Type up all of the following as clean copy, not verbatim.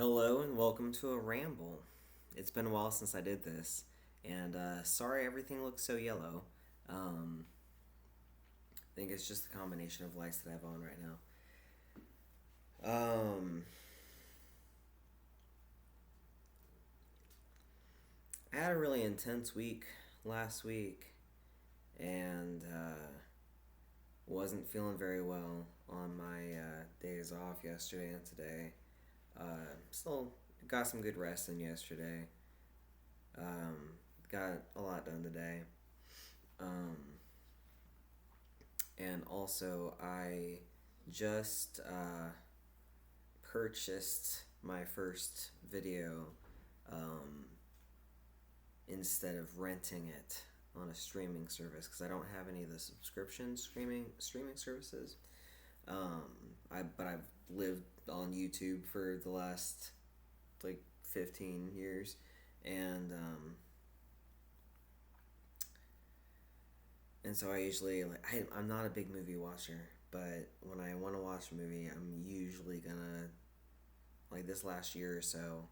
Hello and welcome to a ramble. It's been a while since I did this, and sorry everything looks so yellow. Um, I think it's just the combination of lights that I have on right now. Um, I had a really intense week last week, and wasn't feeling very well on my days off yesterday and today. Still got some good rest in yesterday. Um, got a lot done today. Um, and also, I just purchased my first video um, instead of renting it on a streaming service because I don't have any of the subscription streaming services. I've lived on YouTube for the last like 15 years, and so I usually I'm not a big movie watcher, but when I want to watch a movie, I'm usually gonna like this last year or so,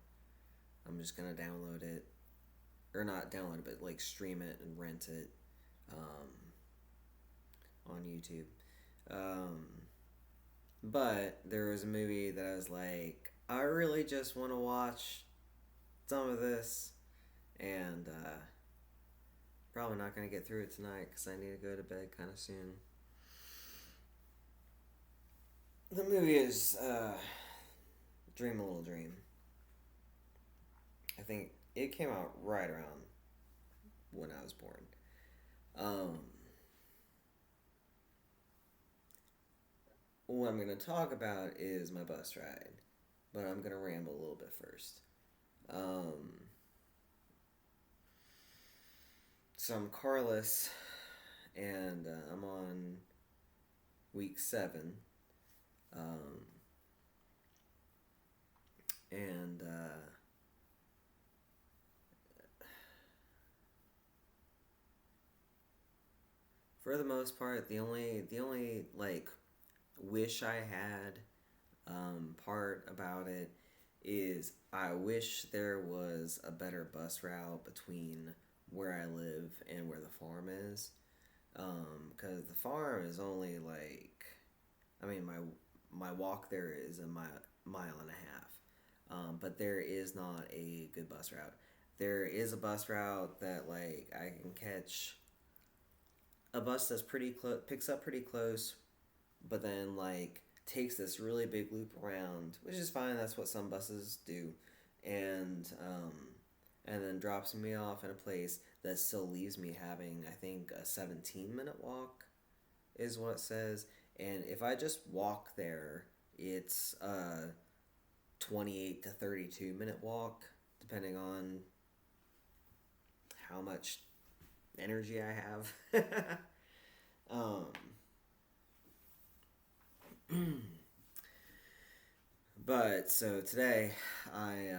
I'm just gonna download it or not download it, but like stream it and rent it um, on YouTube. Um, but there was a movie that I was like, I really just want to watch some of this, and probably not gonna get through it tonight because I need to go to bed kind of soon. The movie is Dream a Little Dream. I think it came out right around when I was born. Um, what I'm going to talk about is my bus ride, but I'm going to ramble a little bit first. Um, so I'm carless, and I'm on week 7. Um, and for the most part, the only like wish I had part about it is I wish there was a better bus route between where I live and where the farm is. Because the farm is only like, I mean, my walk there is a mile and a half. But there is not a good bus route. There is a bus route that like I can catch a bus that's pretty close, picks up pretty close, but then like takes this really big loop around, which is fine. That's what some buses do, and then drops me off in a place that still leaves me having I think a 17-minute walk is what it says. And if I just walk there, it's a 28 to 32-minute walk, depending on how much energy I have. um, but so today I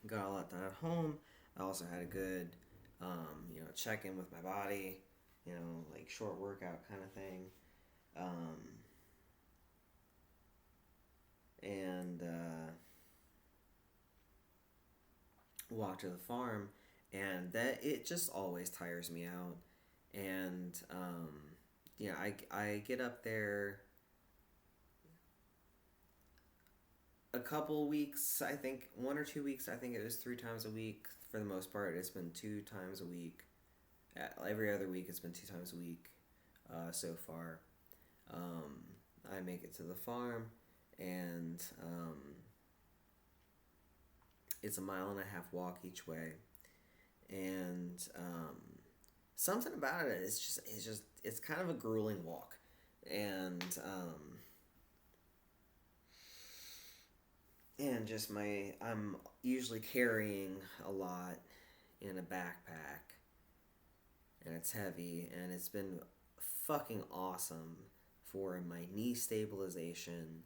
got a lot done at home. I also had a good, check in with my body, like short workout kind of thing. Um, and walk to the farm, and that it just always tires me out. And I get up there a couple weeks. I think 1 or 2 weeks. I think it was 3 times a week for the most part. It's been 2 times a week. Every other week, it's been 2 times a week so far. Um, I make it to the farm, and it's a mile and a half walk each way, and something about it is just it's kind of a grueling walk, and just I'm usually carrying a lot in a backpack, and it's heavy, and it's been fucking awesome for my knee stabilization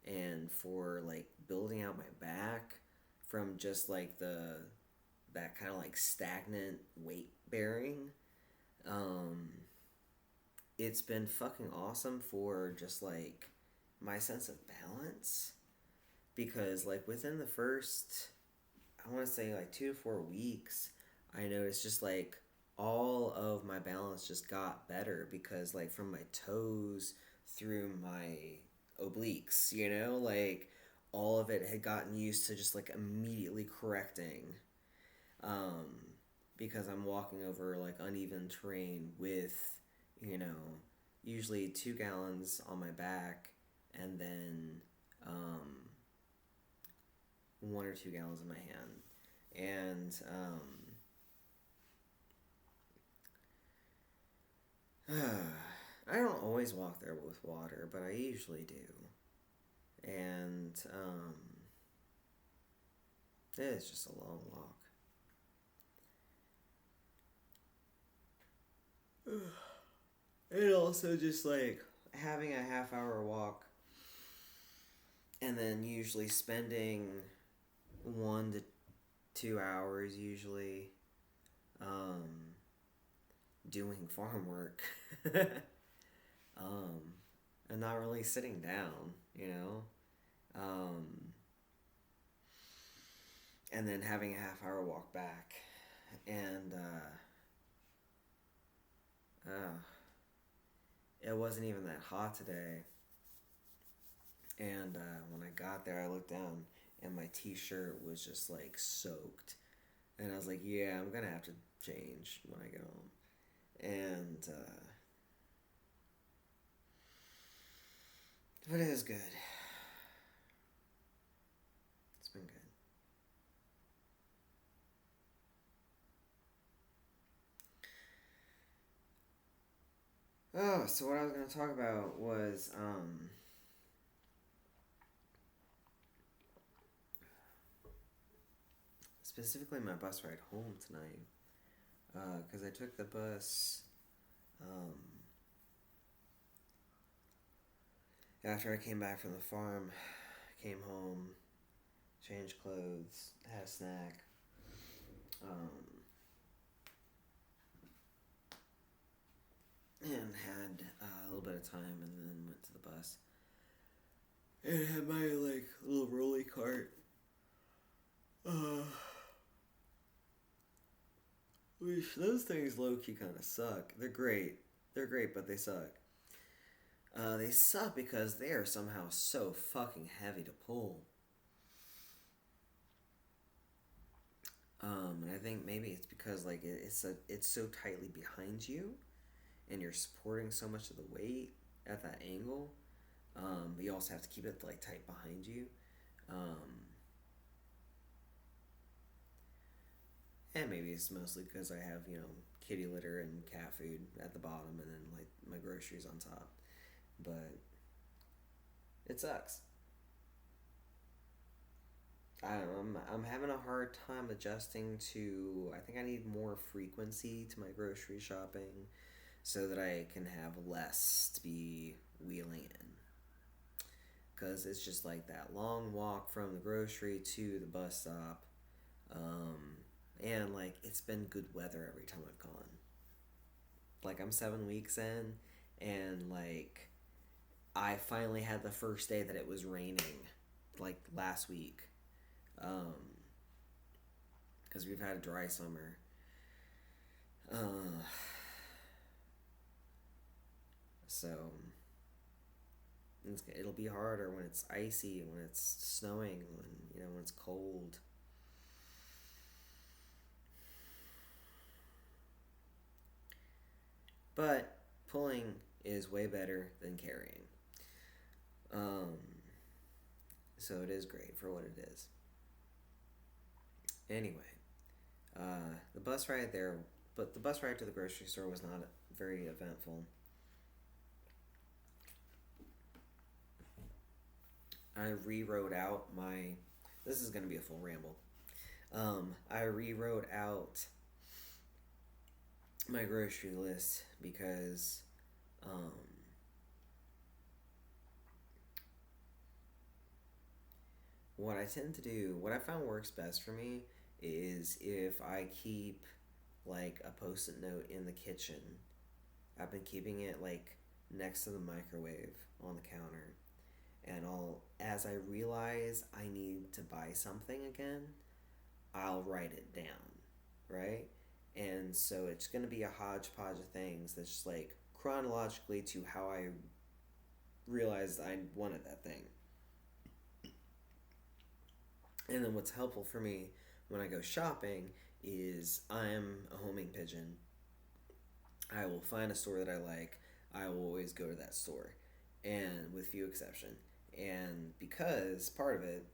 and for like building out my back from just like the that kind of like stagnant weight bearing. Um, it's been fucking awesome for just like my sense of balance. because like within the first, I want to say like 2 to 4 weeks, I noticed just like all of my balance just got better because like from my toes through my obliques, like all of it had gotten used to just like immediately correcting. Um, because I'm walking over like uneven terrain with, you know, usually 2 gallons on my back and then um, 1 or 2 gallons in my hand. And I don't always walk there with water, but I usually do. And it's just a long walk. And also just like having a half hour walk and then usually spending 1 to 2 hours usually um, doing farm work. um, and not really sitting down, Um, and then having a half hour walk back. And it wasn't even that hot today. And when I got there, I looked down and my t-shirt was just like soaked. And I was like, yeah, I'm going to have to change when I get home. And, but it was good. It's been good. Oh, so what I was going to talk about was, specifically my bus ride home tonight. Because I took the bus after I came back from the farm, came home, changed clothes, had a snack, and had a little bit of time, and then went to the bus. And had my like little rolly cart. Which those things low key kind of suck. They're great. They're great, but they suck. They suck because they are somehow so fucking heavy to pull. And I think maybe it's because like it's so tightly behind you, and you're supporting so much of the weight at that angle. But you also have to keep it like tight behind you. And maybe it's mostly because I have kitty litter and cat food at the bottom, and then like my groceries on top. But it sucks. I don't know. I'm having a hard time adjusting to. I think I need more frequency to my grocery shopping so that I can have less to be wheeling in. Because it's just like that long walk from the grocery to the bus stop. And like it's been good weather every time I've gone. Like I'm 7 weeks in, and like I finally had the first day that it was raining, like last week. Because we've had a dry summer. So it'll be harder when it's icy, when it's snowing, when it's cold. But pulling is way better than carrying. So it is great for what it is. Anyway, the bus ride there, but the bus ride to the grocery store was not very eventful. I rewrote out my. This is going to be a full ramble. I rewrote out my grocery list because what I tend to do, what I found works best for me, is if I keep like a post-it note in the kitchen. I've been keeping it like next to the microwave on the counter, and as I realize I need to buy something again, I'll write it down, right? And so it's going to be a hodgepodge of things that's just like chronologically to how I realized I wanted that thing. And then what's helpful for me when I go shopping is I'm a homing pigeon. I will find a store that I like. I will always go to that store, and with few exception. And because part of it,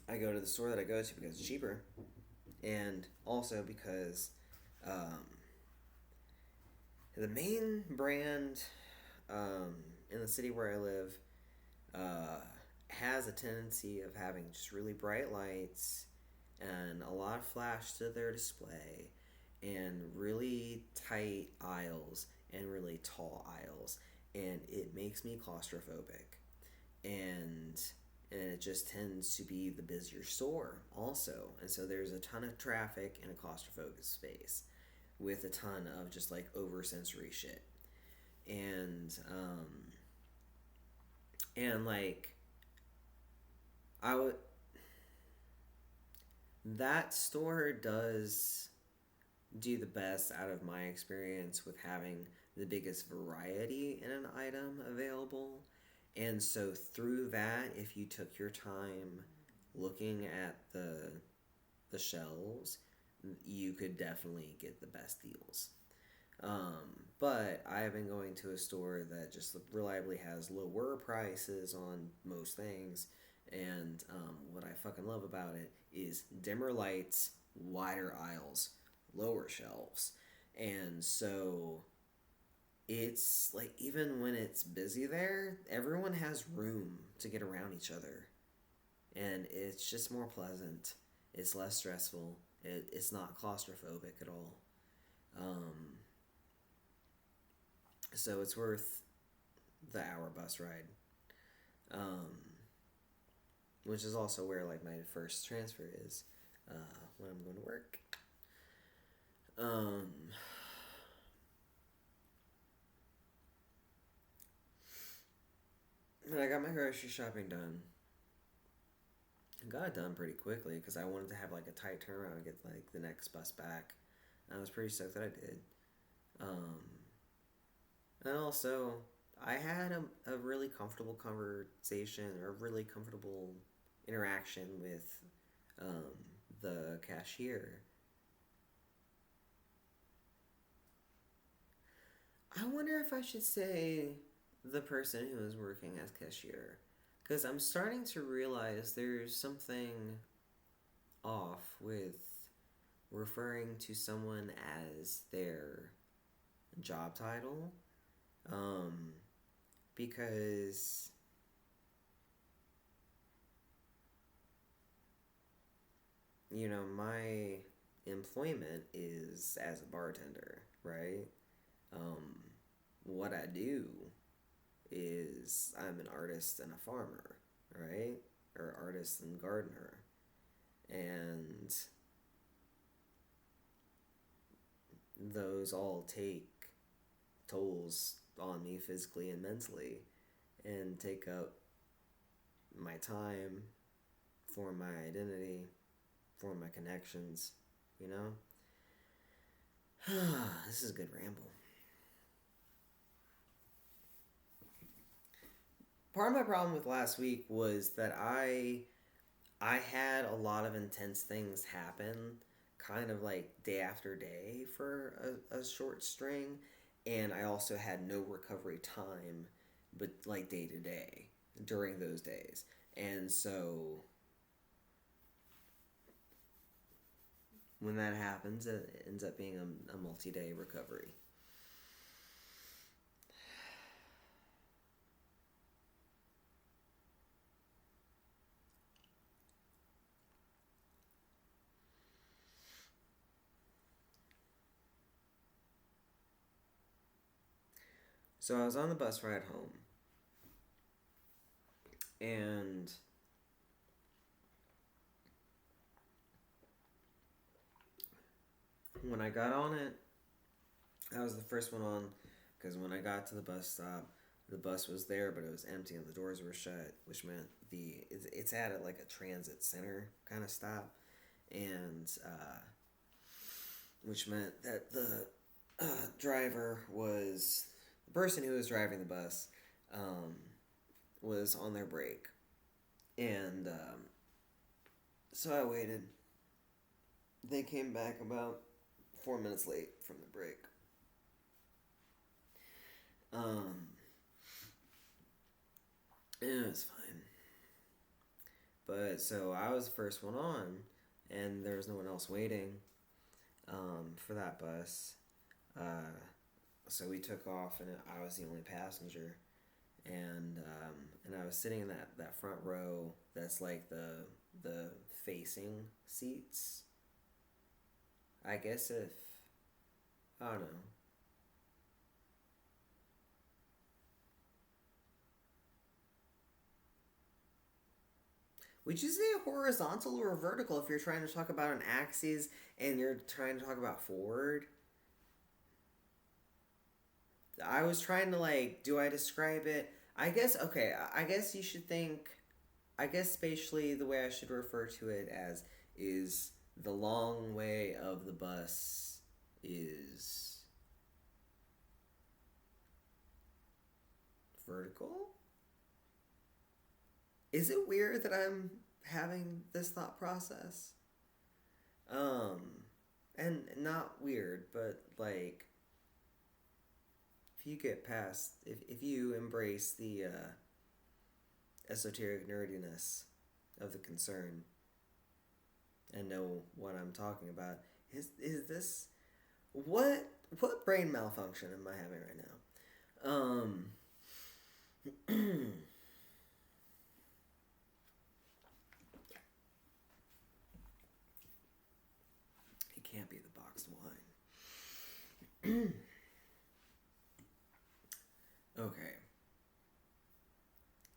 I go to the store that I go to because it's cheaper, and also because um, the main brand um, in the city where I live uh, has a tendency of having just really bright lights and a lot of flash to their display and really tight aisles and really tall aisles, and it makes me claustrophobic. and and it just tends to be the busier store also, and so there's a ton of traffic in a claustrophobic space with a ton of just like over sensory shit. And like I would that store does do the best out of my experience with having the biggest variety in an item available. And so through that, if you took your time looking at the shelves, you could definitely get the best deals. But I have been going to a store that just reliably has lower prices on most things. And what I fucking love about it is dimmer lights, wider aisles, lower shelves. And so it's like even when it's busy there, everyone has room to get around each other. And it's just more pleasant. It's less stressful. It's not claustrophobic at all. Um, so it's worth the hour bus ride. Um, which is also where like my first transfer is when I'm going to work. Um, and I got my grocery shopping done. I got it done pretty quickly because I wanted to have like a tight turnaround and get like the next bus back. And I was pretty stoked that I did. Um, and also, I had a really comfortable conversation or a really comfortable interaction with um, the cashier. I wonder if I should say the person who was working as cashier. Because I'm starting to realize there's something off with referring to someone as their job title. Um, because, my employment is as a bartender, right? Um, what I do is I'm an artist and a farmer, right? Or artist and gardener. And those all take tolls on me physically and mentally and take up my time, form my identity, form my connections, you know? This is a good ramble. Part of my problem with last week was that I had a lot of intense things happen kind of like day after day for a short string, and I also had no recovery time but like day to day during those days. And so when that happens, it ends up being a multi-day recovery. So I was on the bus ride home, and when I got on it, I was the first one on. Because when I got to the bus stop, the bus was there, but it was empty and the doors were shut, which meant it's at like a transit center kind of stop, and which meant that driver was the person who was driving the bus um, was on their break, and so I waited. They came back about 4 minutes late from the break. Um, it was fine. But so I was the first one on, and there was no one else waiting for that bus. Uh, so we took off, and I was the only passenger. And I was sitting in that front row that's like the facing seats. I guess if I don't know. Would you say horizontal or vertical if you're trying to talk about an axis and you're trying to talk about forward? I was trying to like, do I describe it? I guess okay. I guess you should think. I guess spatially, the way I should refer to it as is the long way of the bus is vertical. Is it weird that I'm having this thought process? Um, and not weird, but like if you get past, if you embrace the esoteric nerdiness of the concern and know what I'm talking about, is this what brain malfunction am I having right now? It can't be the boxed wine. Okay.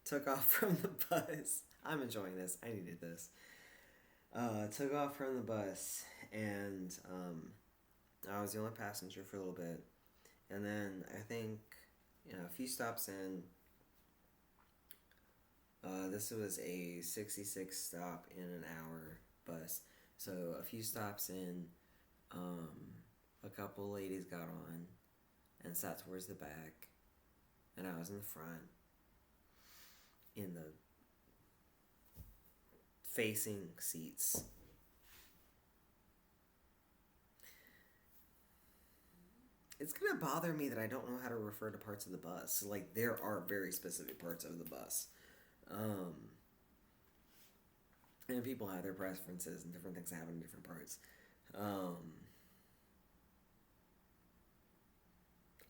Took off from the bus. I'm enjoying this. I needed this. Took off from the bus, and I was the only passenger for a little bit. And then I think, a few stops in, this was a 66 stop in an hour bus. So a few stops in, a couple ladies got on and sat towards the back, and I was in the front in the facing seats. It's gonna bother me that I don't know how to refer to parts of the bus. Like, there are very specific parts of the bus. Um, and people have their preferences and different things happen in different parts. Um,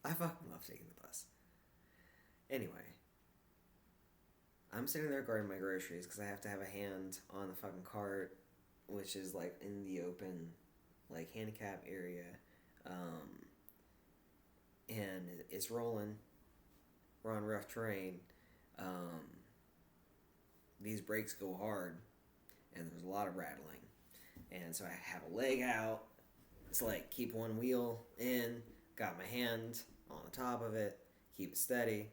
I fucking love taking the bus. Anyway, I'm sitting there guarding my groceries because I have to have a hand on the fucking cart, which is like in the open, like handicap area. Um, and it's rolling. We're on rough terrain. Um, these brakes go hard, and there's a lot of rattling. And so I have a leg out to like keep one wheel in, got my hand on the top of it, keep it steady,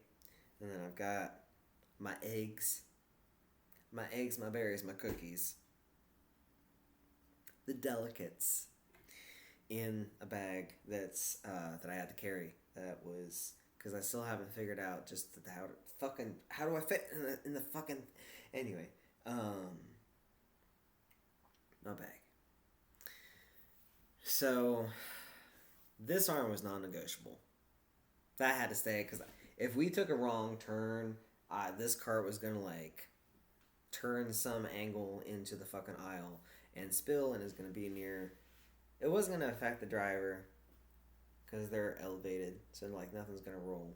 and then I've got my eggs, my berries, my cookies, the delicates in a bag that I had to carry. That was because I still haven't figured out just how do I fit in the fucking anyway. My bag. So this arm was non-negotiable. That had to stay because if we took a wrong turn, this cart was gonna like turn some angle into the fucking aisle and spill, and is gonna be near. It wasn't gonna affect the driver because they're elevated, so like nothing's gonna roll.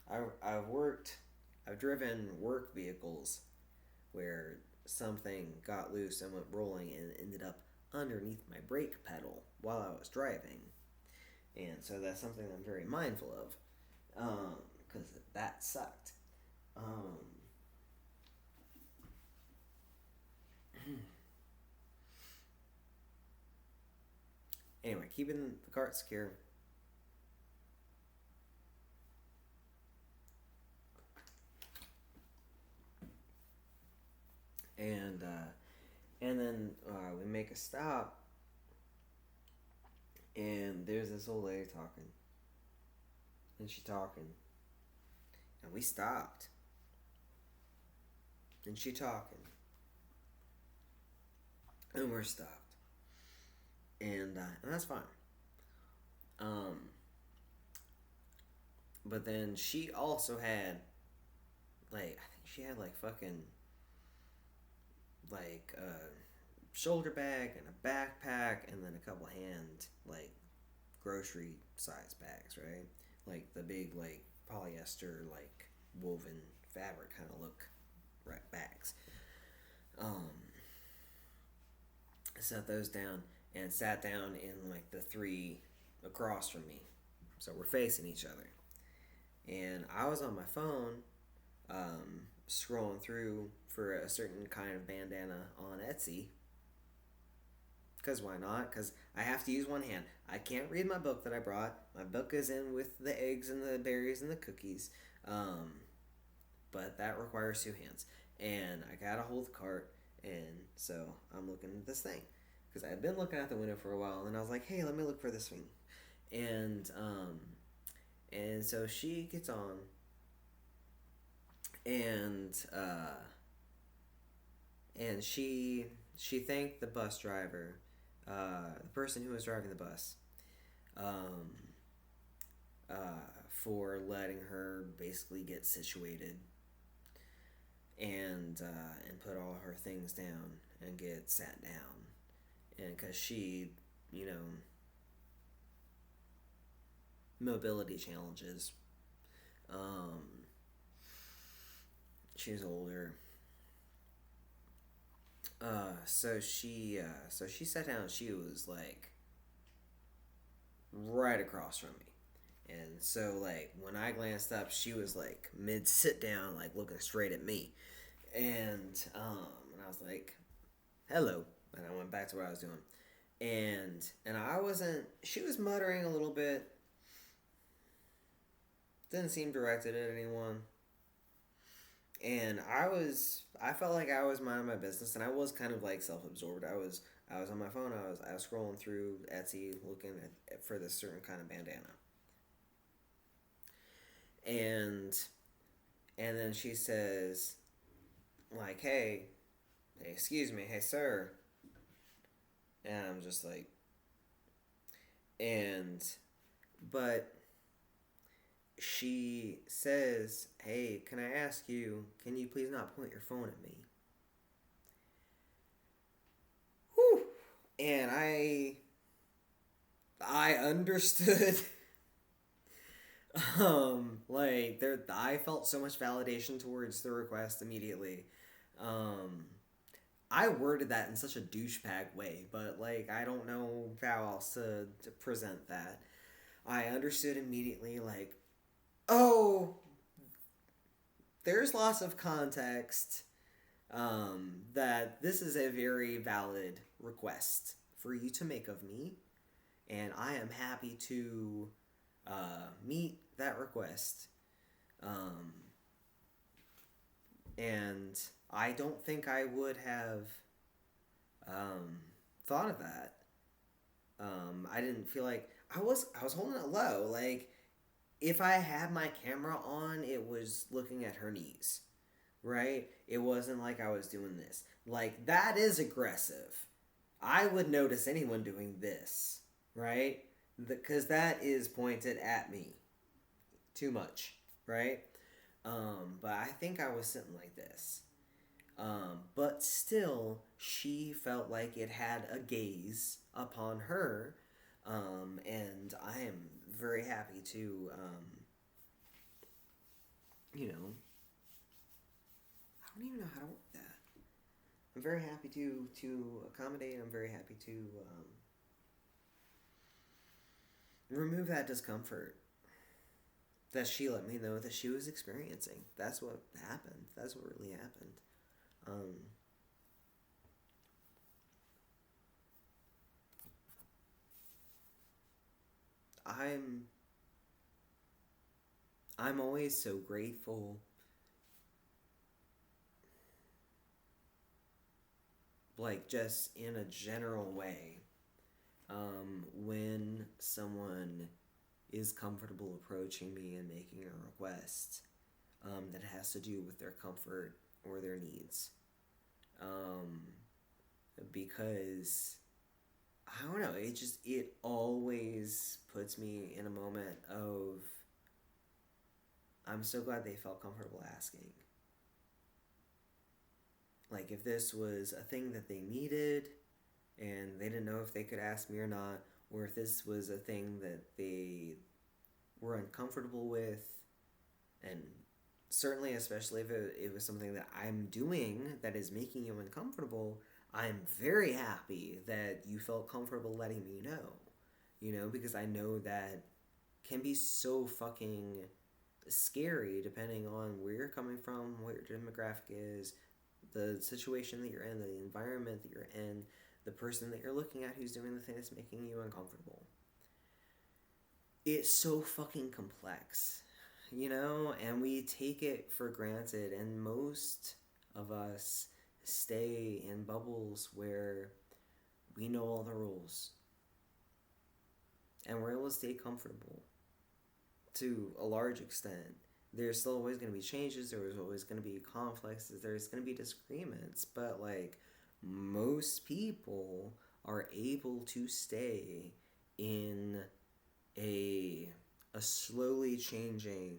I've driven work vehicles where something got loose and went rolling and ended up underneath my brake pedal while I was driving, and so that's something I'm very mindful of, because that sucked. Um, anyway, keeping the cart secure. then we make a stop, and there's this old lady talking, and she talking, and we stopped, and she talking, and we're stopped, and that's fine. Um, but then she also had like I think she had like fucking like a shoulder bag and a backpack and then a couple hand like grocery size bags, right? Like the big like polyester like woven fabric kind of look right bags. Um, set those down and sat down in like the three across from me, so we're facing each other. And I was on my phone, scrolling through for a certain kind of bandana on Etsy. Because why not? Because I have to use one hand. I can't read my book that I brought. My book is in with the eggs and the berries and the cookies. Um, but that requires two hands. And I gotta hold the cart. And so I'm looking at this thing. Because I had been looking out the window for a while. And I was like, hey, let me look for this thing. And, um, and so she gets on. And, and she thanked the bus driver, the person who was driving the bus, um, for letting her basically get situated and put all her things down and get sat down, and because she, you know, mobility challenges, um, she's older. So she sat down. She was like right across from me, and so like when I glanced up, she was like mid sit down, like looking straight at me, and I was like, "Hello," and I went back to what I was doing, and I wasn't. She was muttering a little bit. Didn't seem directed at anyone. And I felt like I was minding my business, and I was kind of like self-absorbed. I was on my phone. I was scrolling through Etsy looking for this certain kind of bandana. And and then she says like, hey, excuse me, hey sir. And I'm just like, and but she says, hey, can I ask you, can you please not point your phone at me? Whew. And I understood. Like there, I felt so much validation towards the request immediately. Um, I worded that in such a douchebag way, but like I don't know how else to present that. I understood immediately, like, oh, there's lots of context, that this is a very valid request for you to make of me, and I am happy to meet that request. Um, and I don't think I would have um, thought of that. I didn't feel like I was holding it low. Like if I had my camera on, it was looking at her knees, right? It wasn't like I was doing this. Like that is aggressive. I would notice anyone doing this, right? Because that is pointed at me too much, right? But I think I was sitting like this. But still, she felt like it had a gaze upon her, and I am very happy to, you know, I don't even know how to work that. I'm very happy to accommodate. I'm very happy to remove that discomfort that she let me know that she was experiencing. That's what happened. That's what really happened. Um, I'm I'm always so grateful like just in a general way, when someone is comfortable approaching me and making a request that has to do with their comfort or their needs. Um, because I don't know, it always puts me in a moment of I'm so glad they felt comfortable asking. Like if this was a thing that they needed and they didn't know if they could ask me or not, or if this was a thing that they were uncomfortable with, and certainly, especially if it was something that I'm doing that is making you uncomfortable, I'm very happy that you felt comfortable letting me know. Because I know that can be so fucking scary depending on where you're coming from, what your demographic is, the situation that you're in, the environment that you're in, the person that you're looking at who's doing the thing that's making you uncomfortable. It's so fucking complex, and we take it for granted, and most of us stay in bubbles where we know all the rules and we're able to stay comfortable to a large extent. There's still always going to be changes, there's always going to be conflicts, there's going to be disagreements, but like most people are able to stay in a a slowly changing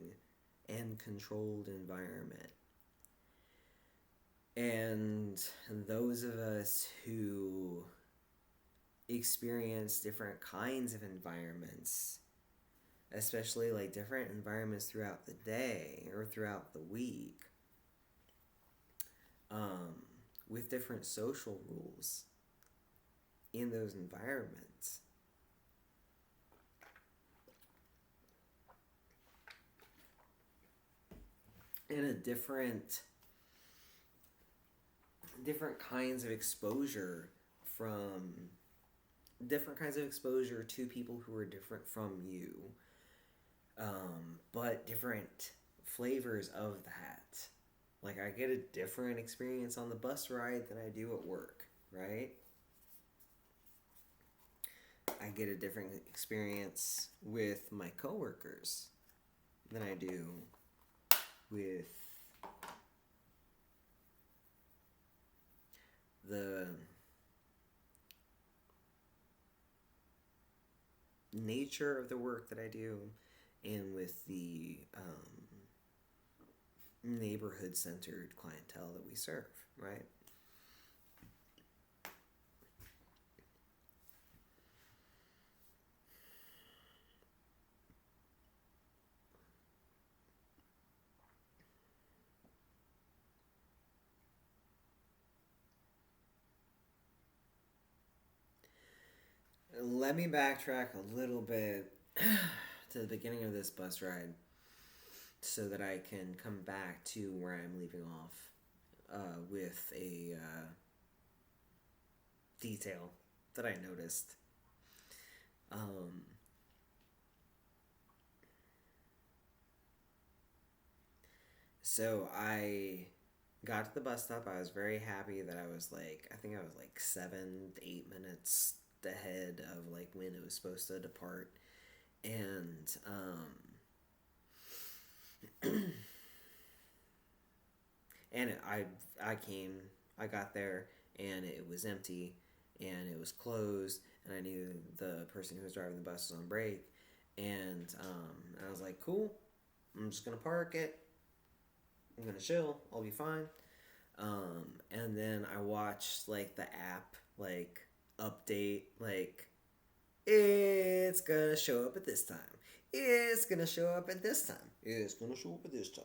and controlled environment. And those of us who experience different kinds of environments, especially like different environments throughout the day or throughout the week, um, with different social rules in those environments. And a different kinds of exposure from different kinds of exposure to people who are different from you, but different flavors of that. Like I get a different experience on the bus ride than I do at work, right? I get a different experience with my coworkers than I do with the nature of the work that I do and with the neighborhood centered clientele that we serve, right? Let me backtrack a little bit to the beginning of this bus ride so that I can come back to where I'm leaving off with a detail that I noticed. Um, so I got to the bus stop. I was very happy that I think I was like 7 to 8 minutes ahead of like when it was supposed to depart. And and I got there and it was empty and it was closed, and I knew the person who was driving the bus was on break, and I was like, cool, I'm just gonna park it, I'm gonna chill, I'll be fine. And then I watched like the app like update, like it's gonna show up at this time. It's gonna show up at this time. It's gonna show up at this time.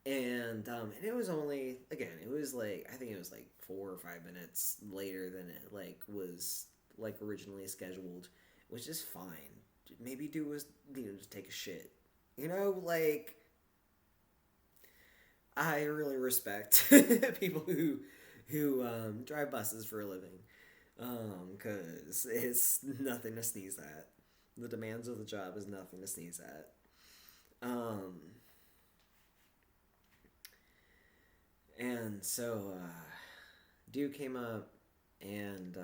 And it was only, again, it was like, I think it was like 4 or 5 minutes later than it like was like originally scheduled, which is fine. Maybe do was just take a shit. Like I really respect people who drive buses for a living, because it's nothing to sneeze at. The demands of the job is nothing to sneeze at. And so, dude came up, and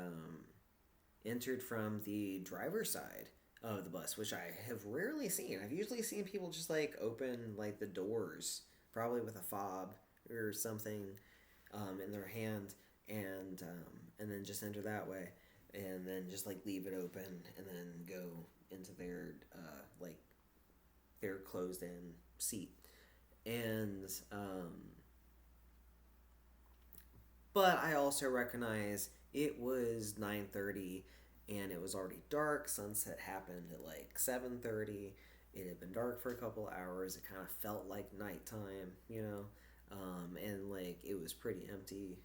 entered from the driver's side of the bus, which I have rarely seen. I've usually seen people just like open like the doors, probably with a fob or something in their hand, and then just enter that way, and then just like leave it open, and then go into their like their closed in seat, and but I also recognize it was 9:30 and it was already dark. Sunset happened at like 7:30. It had been dark for a couple hours. It kind of felt like nighttime, you know, and like it was pretty empty.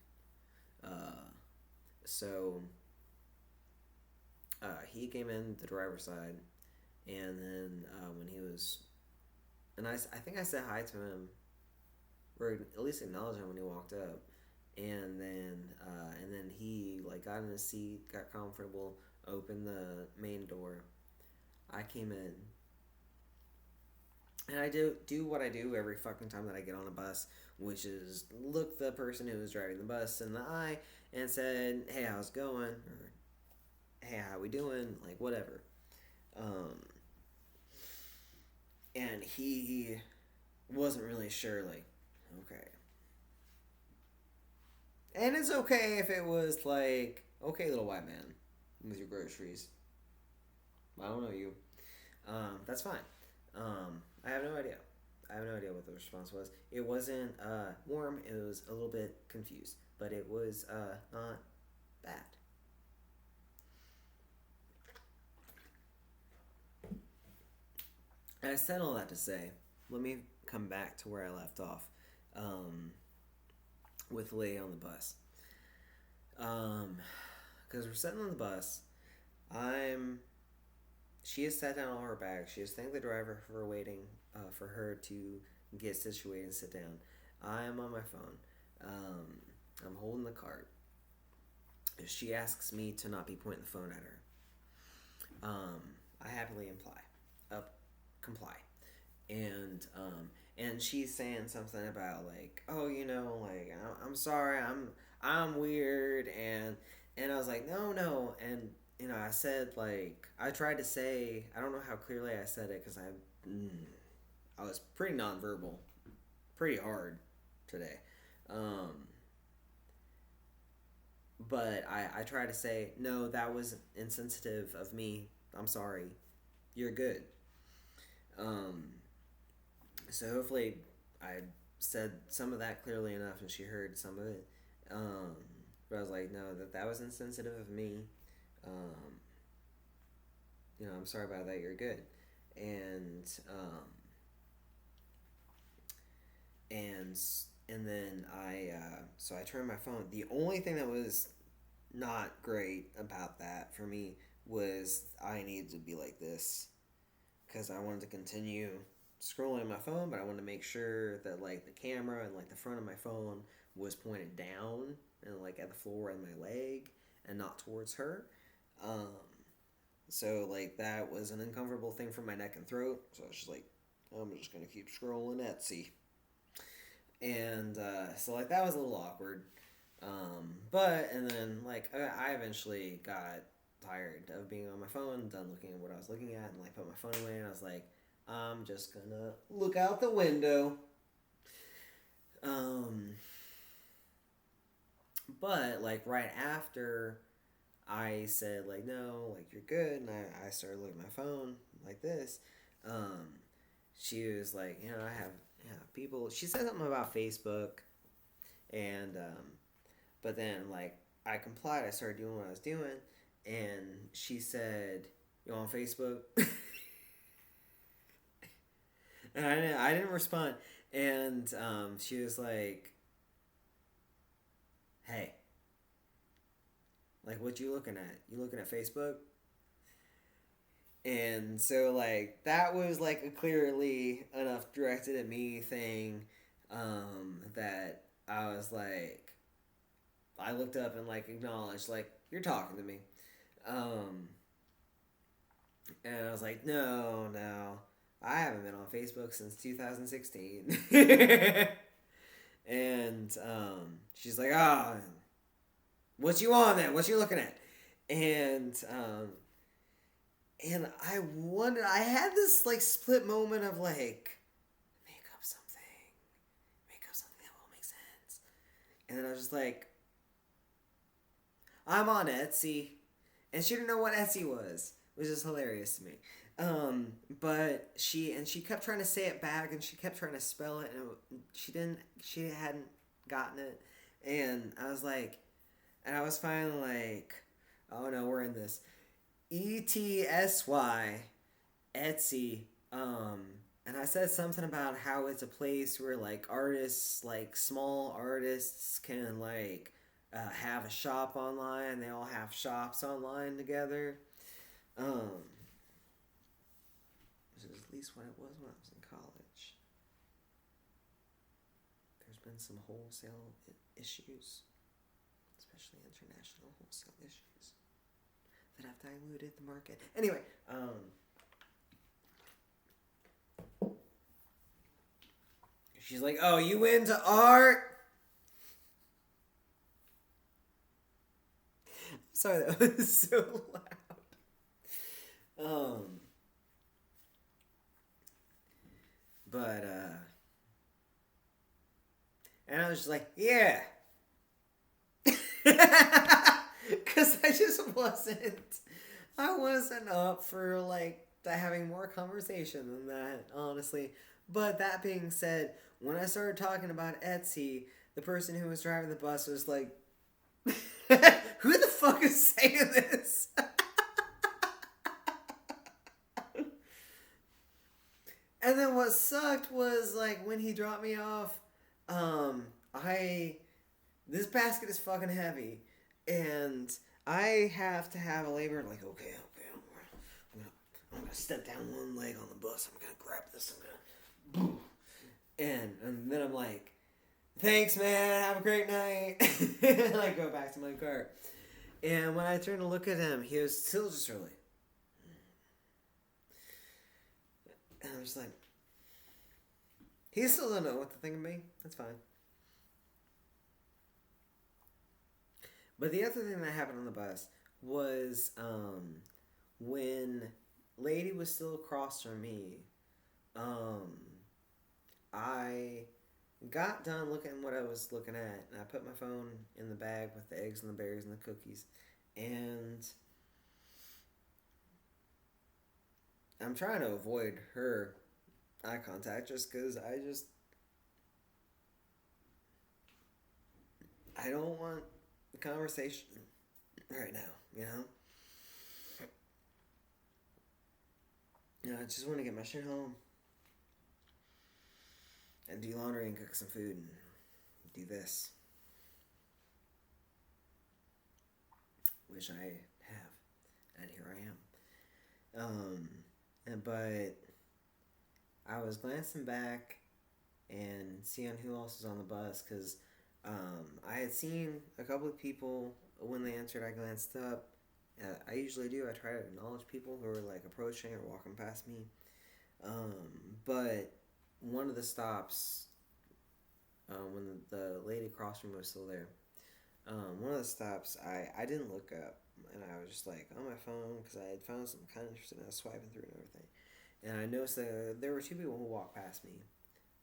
Uh, so he came in the driver's side, and then when he was, and I think I said hi to him, or at least acknowledged him when he walked up, and then he like got in his seat, got comfortable, opened the main door. I came in, and I do what I do every fucking time that I get on a bus, which is look the person who was driving the bus in the eye and said, "Hey, how's it going?" or "Hey, how we doing?" Like whatever. Um, and he wasn't really sure. Like, okay, and it's okay if it was like, "Okay, little white man, with your groceries." I don't know you. That's fine. I have no idea. I have no idea what the response was. It wasn't warm. It was a little bit confused, but it was not bad. And I said all that to say, let me come back to where I left off um, with Lady on the bus. Because we're sitting on the bus. I'm. She has set down all her bags. She has thanked the driver for waiting for her to get situated and sit down. I am on my phone. Um, I'm holding the cart. She asks me to not be pointing the phone at her. I happily comply, and she's saying something about like, oh, like I'm sorry, I'm weird, and I was like, no, no, and I said like I tried to say I don't know how clearly I said it because I was pretty nonverbal, pretty hard today. Um, but I try to say, no, that was insensitive of me. I'm sorry. You're good. Um, so hopefully I said some of that clearly enough and she heard some of it. Um, but I was like, no, that was insensitive of me. Um, I'm sorry about that. You're good. And and and then so I turned my phone. The only thing that was not great about that for me was I needed to be like this because I wanted to continue scrolling on my phone, but I wanted to make sure that like the camera and like the front of my phone was pointed down and like at the floor and my leg and not towards her. Um, so like that was an uncomfortable thing for my neck and throat. So I was just like, I'm just gonna keep scrolling Etsy, and so like that was a little awkward. But and then like I eventually got tired of being on my phone, done looking at what I was looking at, and like put my phone away, and I was like, I'm just gonna look out the window. Um, but like right after I said like no, like you're good, and I started looking at my phone like this. Um, she was like, I have people. She said something about Facebook, and but then like I complied. I started doing what I was doing, and she said, "You on Facebook?" And I didn't respond. And she was like, "Hey, like, what you looking at? You looking at Facebook?" And so like that was like a clearly enough directed at me thing that I was like, I looked up and like acknowledged like you're talking to me, um, and I was like, no, no, I haven't been on Facebook since 2016. And she's like, oh, What you on then? What you looking at? And I wondered. I had this like split moment of like, make up something that will make sense. And then I was just like, I'm on Etsy, and she didn't know what Etsy was, which is hilarious to me. But she kept trying to say it back, and she kept trying to spell it, and she hadn't gotten it, and I was like, and I was finally like, oh no, we're in this. ETSY, Etsy, and I said something about how it's a place where like artists, like small artists, can like have a shop online. They all have shops online together. Um, which is at least what it was when I was in college. There's been some wholesale issues, especially international wholesale issues, that have diluted the market. Anyway, she's like, "Oh, you into art?" Sorry, that was so loud. But and I was just like, "Yeah," because I wasn't up for like having more conversation than that, honestly. But that being said, when I started talking about Etsy, the person who was driving the bus was like, "Who the fuck is saying this?" And then what sucked was like when he dropped me off, I this basket is fucking heavy, and I have to have a labor like, okay, I'm gonna step down one leg on the bus. I'm gonna grab this. I'm gonna, and then I'm like, thanks, man. Have a great night. And I go back to my car. And when I turned to look at him, he was still just really. And I was like, he still don't know what to think of me. That's fine. But the other thing that happened on the bus was when lady was still across from me, um, I got done looking at what I was looking at, and I put my phone in the bag with the eggs and the berries and the cookies, and I'm trying to avoid her eye contact just because I don't want the conversation right now, you know? You know, I just want to get my shit home and do laundry and cook some food and do this, which I have, and here I am. But I was glancing back and seeing who else was on the bus because I had seen a couple of people when they answered. I glanced up. I usually do. I try to acknowledge people who are like approaching or walking past me. But one of the stops, when the lady across from me was still there, one of the stops, I didn't look up, and I was just like on my phone because I had found something kind of interesting. I was swiping through and everything, and I noticed that there were two people who walked past me,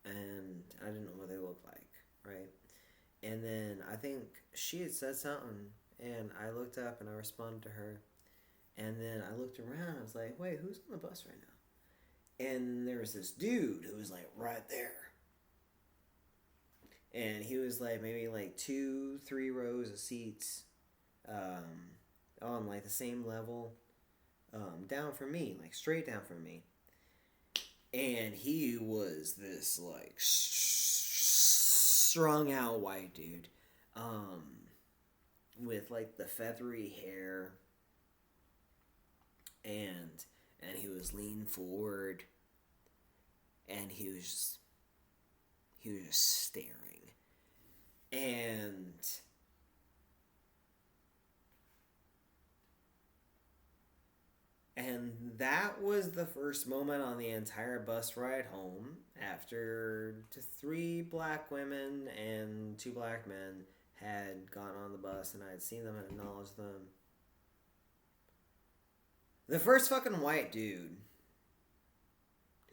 and I didn't know what they looked like, right? And then I think she had said something, and I looked up and I responded to her, and then I looked around. And I was like, wait, who's on the bus right now? And there was this dude who was like right there. And he was like maybe like 2-3 rows of seats on like the same level down from me, like straight down from me. And he was this like strung out white dude with like the feathery hair, and he was leaning forward, and he was just staring. And that was the first moment on the entire bus ride home after 3 black women and 2 black men had gotten on the bus and I had seen them and acknowledged them. The first fucking white dude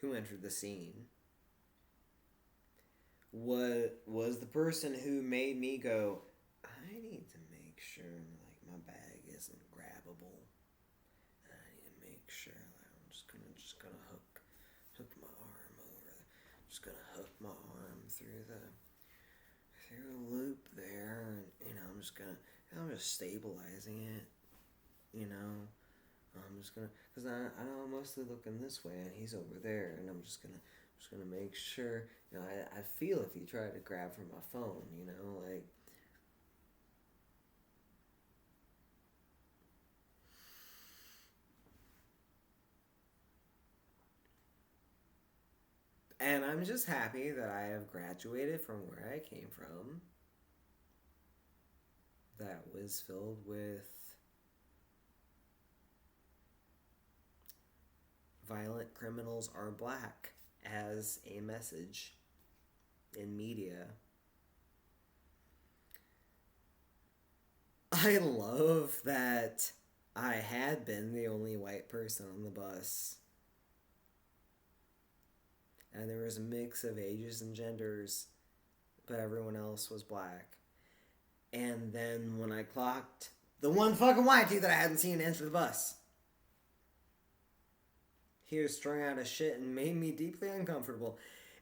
who entered the scene was the person who made me go, I need to make sure like my bag isn't grabbable. I need to make sure like, I'm just gonna hook my arm over. Just gonna hook my arm through the loop there, and I'm just stabilizing it. You know, I'm just gonna, cause I know I'm mostly looking this way and he's over there, and I'm just gonna make sure. You know, I feel if he tried to grab for my phone, you know, like. And I'm just happy that I have graduated from where I came from. That was filled with violent criminals are black as a message in media. I love that I had been the only white person on the bus. And there was a mix of ages and genders, but everyone else was black. And then when I clocked the one fucking white dude that I hadn't seen enter the bus, he was strung out of shit and made me deeply uncomfortable.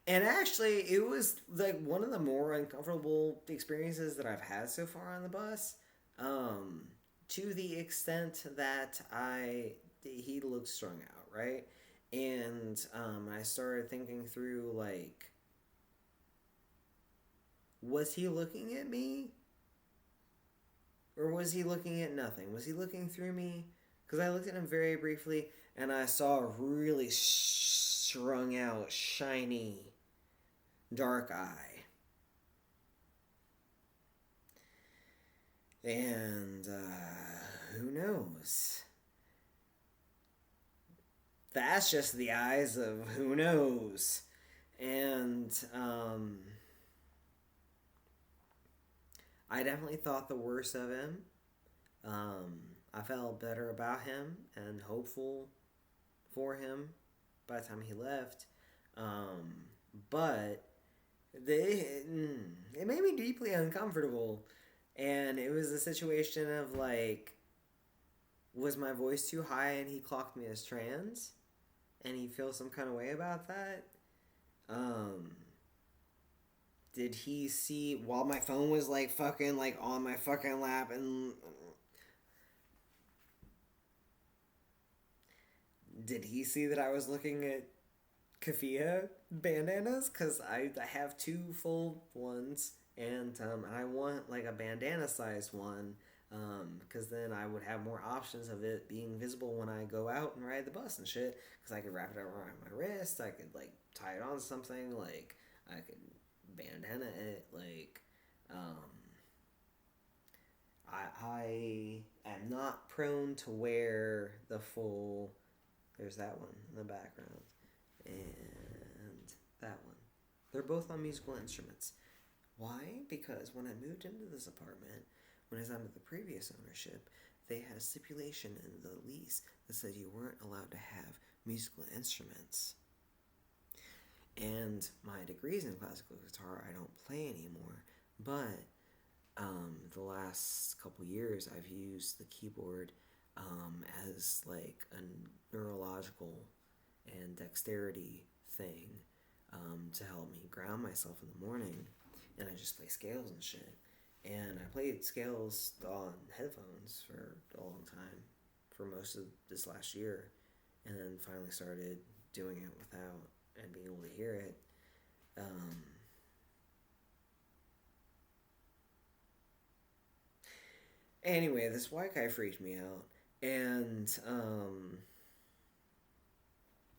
And actually, it was like one of the more uncomfortable experiences that I've had so far on the bus. To the extent that he looked strung out, right? And I started thinking through, like, was he looking at me? Or was he looking at nothing? Was he looking through me? Because I looked at him very briefly, and I saw a really strung out, shiny, dark eye. And who knows? That's just the eyes of who knows. And I definitely thought the worst of him. I felt better about him and hopeful for him by the time he left. But it made me deeply uncomfortable. And it was a situation of like, was my voice too high and he clocked me as trans? And he feels some kind of way about that? Did he see while my phone was like fucking like on my fucking lap and did he see that I was looking at keffiyeh bandanas? Because I have two full ones and I want like a bandana sized one because then I would have more options of it being visible when I go out and ride the bus and shit, because I could wrap it around my wrist, I could like tie it on something, like I could bandana it, like I am not prone to wear the full, there's that one in the background and that one, they're both on musical instruments. Why? Because when I moved into this apartment, when I was under the previous ownership, they had a stipulation in the lease that said you weren't allowed to have musical instruments. And my degree's in classical guitar, I don't play anymore, but the last couple years I've used the keyboard as like a neurological and dexterity thing to help me ground myself in the morning. And I just play scales and shit. And I played scales on headphones for a long time, for most of this last year, and then finally started doing it without and being able to hear it. Anyway, this white guy freaked me out, and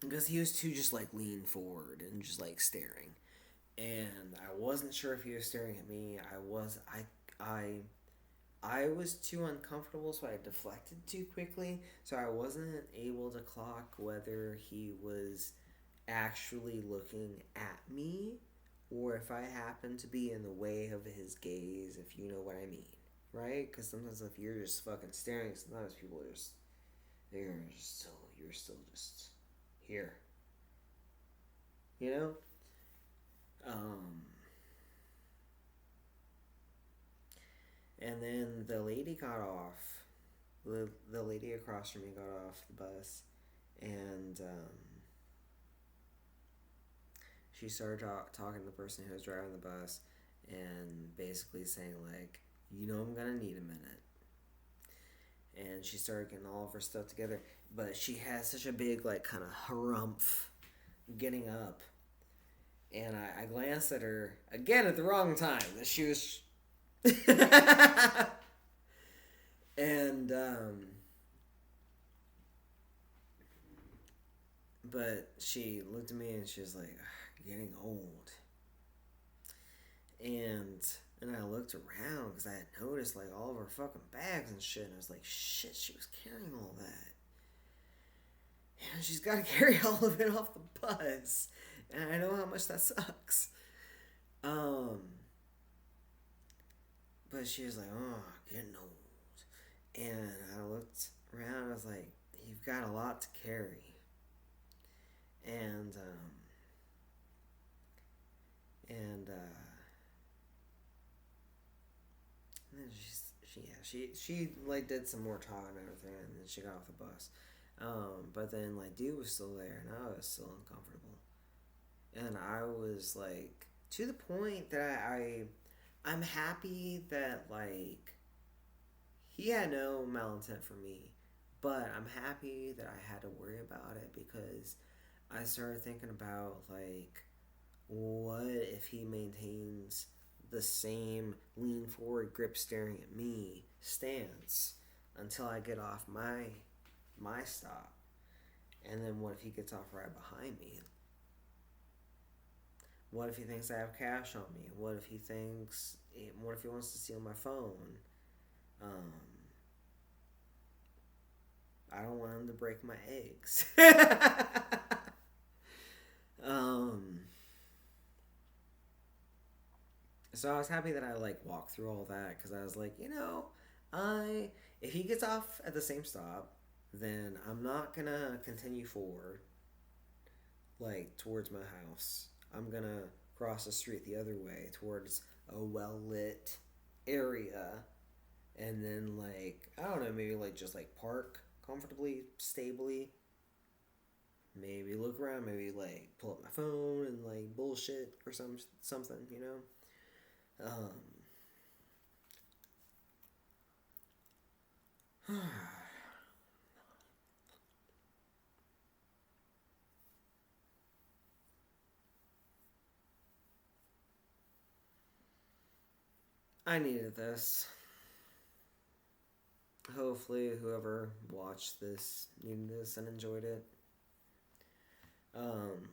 because he was too just like lean forward and just like staring, and I wasn't sure if he was staring at me. I was too uncomfortable, so I deflected too quickly, so I wasn't able to clock whether he was actually looking at me or if I happen to be in the way of his gaze, if you know what I mean, right? Because sometimes if you're just fucking staring, sometimes people are just you're still just here, you know. Um, and then the lady got off. The lady across from me got off the bus, and she started talking to the person who was driving the bus, and basically saying like, you know, I'm gonna need a minute. And she started getting all of her stuff together, but she had such a big like kind of harumph getting up, and I glanced at her again at the wrong time. That she was, and but she looked at me and she was like, "Getting old." And I looked around because I had noticed like all of her fucking bags and shit, and I was like, "Shit, she was carrying all that." And she's got to carry all of it off the bus, and I know how much that sucks. Um, but she was like, "Oh, getting old," and I looked around. I was like, "You've got a lot to carry," and and then she like did some more talking and everything, and then she got off the bus. But then like dude was still there, and I was still uncomfortable, and I was like to the point that I'm happy that like he had no malintent for me, but I'm happy that I had to worry about it because I started thinking about like what if he maintains the same lean forward grip staring at me stance until I get off my stop, and then what if he gets off right behind me? What if he thinks I have cash on me? What if he wants to steal my phone? um I don't want him to break my eggs. um So I was happy that I like walked through all that because I was like, I if he gets off at the same stop, then I'm not gonna continue forward like towards my house. I'm gonna cross the street the other way towards a well lit area, and then like I don't know, maybe like just like park comfortably, stably. Maybe look around, maybe like pull up my phone and like bullshit or something. Um, I needed this. Hopefully, whoever watched this needed this and enjoyed it. Um,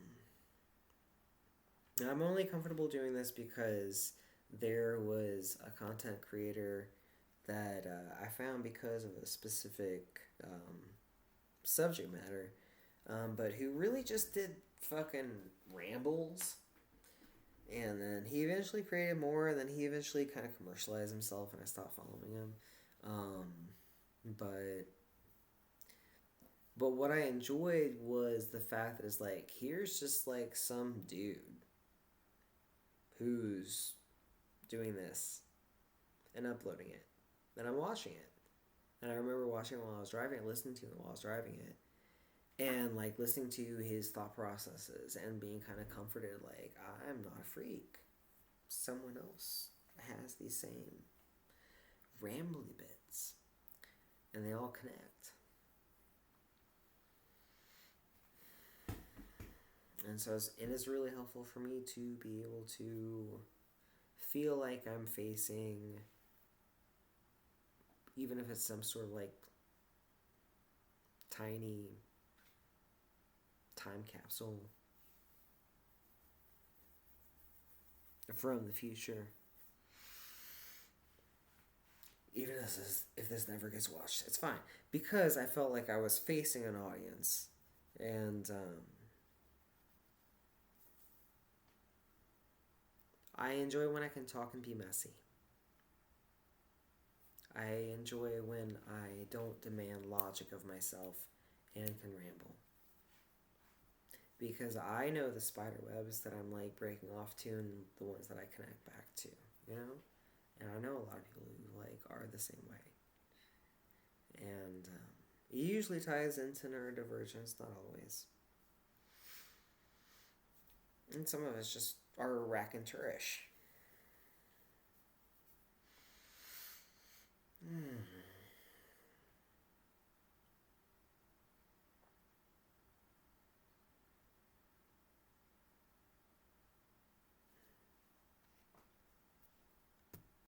I'm only comfortable doing this because there was a content creator that I found because of a specific subject matter, but who really just did fucking rambles. And then he eventually created more, and then he eventually kind of commercialized himself, and I stopped following him. Um, but but what I enjoyed was the fact that it's like here's just like some dude who's doing this and uploading it, and I'm watching it, and I remember watching it while I was driving, listening to it while I was driving it, and like listening to his thought processes and being kind of comforted, like I'm not a freak. Someone else has these same rambly bits, and they all connect. And so it is really helpful for me to be able to feel like I'm facing, even if it's some sort of like tiny time capsule from the future. Even if this never gets watched, it's fine. Because I felt like I was facing an audience. And I enjoy when I can talk and be messy. I enjoy when I don't demand logic of myself and can ramble. Because I know the spider webs that I'm like breaking off to and the ones that I connect back to, you know? And I know a lot of people who like are the same way. And it usually ties into neurodivergence, not always. And some of us just are raconteurs.